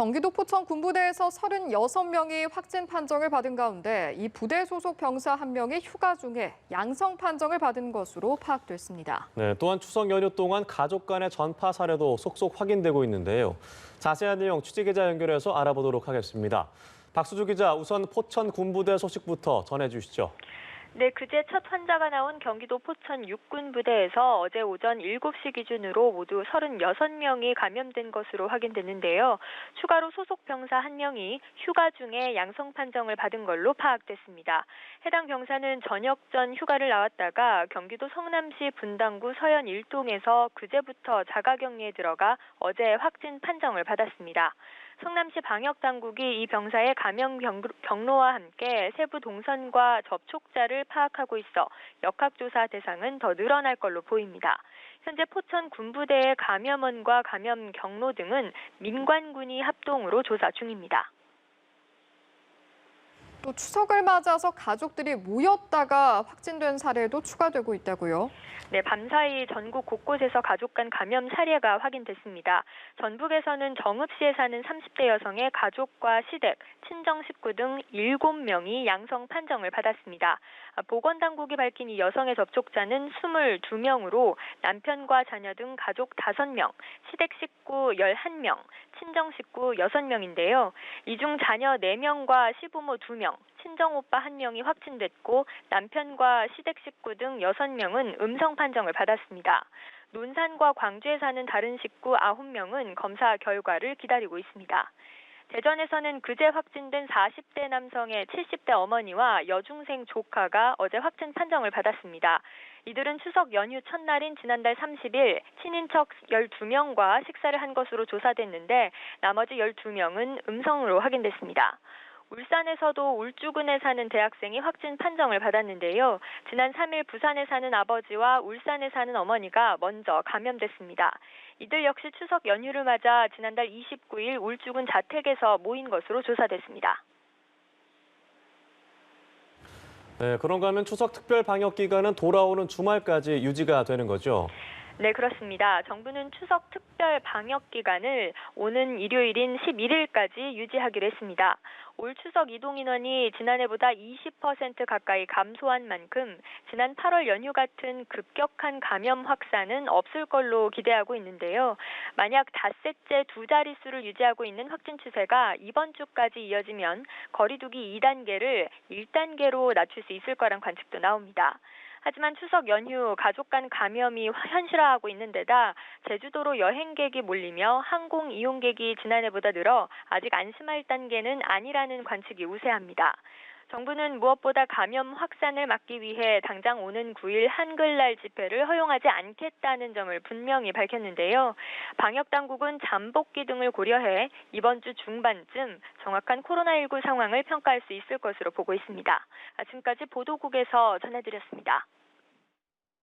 경기도 포천 군부대에서 36명이 확진 판정을 받은 가운데 이 부대 소속 병사 1명이 휴가 중에 양성 판정을 받은 것으로 파악됐습니다. 네, 또한 추석 연휴 동안 가족 간의 전파 사례도 속속 확인되고 있는데요. 자세한 내용 취재기자 연결해서 알아보도록 하겠습니다. 박수주 기자, 우선 포천 군부대 소식부터 전해주시죠. 네, 그제 첫 환자가 나온 경기도 포천 육군부대에서 어제 오전 7시 기준으로 모두 36명이 감염된 것으로 확인됐는데요. 추가로 소속 병사 1명이 휴가 중에 양성 판정을 받은 걸로 파악됐습니다. 해당 병사는 저녁 전 휴가를 나왔다가 경기도 성남시 분당구 서현 1동에서 그제부터 자가격리에 들어가 어제 확진 판정을 받았습니다. 성남시 방역당국이 이 병사의 감염 경로와 함께 세부 동선과 접촉자를 파악하고 있어 역학조사 대상은 더 늘어날 걸로 보입니다. 현재 포천 군부대의 감염원과 감염 경로 등은 민관군이 합동으로 조사 중입니다. 또 추석을 맞아서 가족들이 모였다가 확진된 사례도 추가되고 있다고요? 네, 밤사이 전국 곳곳에서 가족 간 감염 사례가 확인됐습니다. 전북에서는 정읍시에 사는 30대 여성의 가족과 시댁, 친정 식구 등 7명이 양성 판정을 받았습니다. 보건당국이 밝힌 이 여성의 접촉자는 22명으로 남편과 자녀 등 가족 5명, 시댁 식구 11명, 친정 식구 6명인데요. 이 중 자녀 4명과 시부모 2명, 친정오빠 1명이 확진됐고 남편과 시댁 식구 등 6명은 음성 판정을 받았습니다. 논산과 광주에 사는 다른 식구 9명은 검사 결과를 기다리고 있습니다. 대전에서는 그제 확진된 40대 남성의 70대 어머니와 여중생 조카가 어제 확진 판정을 받았습니다. 이들은 추석 연휴 첫날인 지난달 30일 친인척 12명과 식사를 한 것으로 조사됐는데 나머지 12명은 음성으로 확인됐습니다. 울산에서도 울주군에 사는 대학생이 확진 판정을 받았는데요. 지난 3일 부산에 사는 아버지와 울산에 사는 어머니가 먼저 감염됐습니다. 이들 역시 추석 연휴를 맞아 지난달 29일 울주군 자택에서 모인 것으로 조사됐습니다. 네, 그런가 하면 추석 특별 방역 기간은 돌아오는 주말까지 유지가 되는 거죠? 네, 그렇습니다. 정부는 추석 특별 방역 기간을 오는 일요일인 11일까지 유지하기로 했습니다. 올 추석 이동 인원이 지난해보다 20% 가까이 감소한 만큼 지난 8월 연휴 같은 급격한 감염 확산은 없을 걸로 기대하고 있는데요. 만약 닷새째 2자릿수를 유지하고 있는 확진 추세가 이번 주까지 이어지면 거리두기 2단계를 1단계로 낮출 수 있을 거란 관측도 나옵니다. 하지만 추석 연휴 가족 간 감염이 현실화하고 있는 데다 제주도로 여행객이 몰리며 항공 이용객이 지난해보다 늘어 아직 안심할 단계는 아니라는 관측이 우세합니다. 정부는 무엇보다 감염 확산을 막기 위해 당장 오는 9일 한글날 집회를 허용하지 않겠다는 점을 분명히 밝혔는데요. 방역당국은 잠복기 등을 고려해 이번 주 중반쯤 정확한 코로나19 상황을 평가할 수 있을 것으로 보고 있습니다. 지금까지 보도국에서 전해드렸습니다.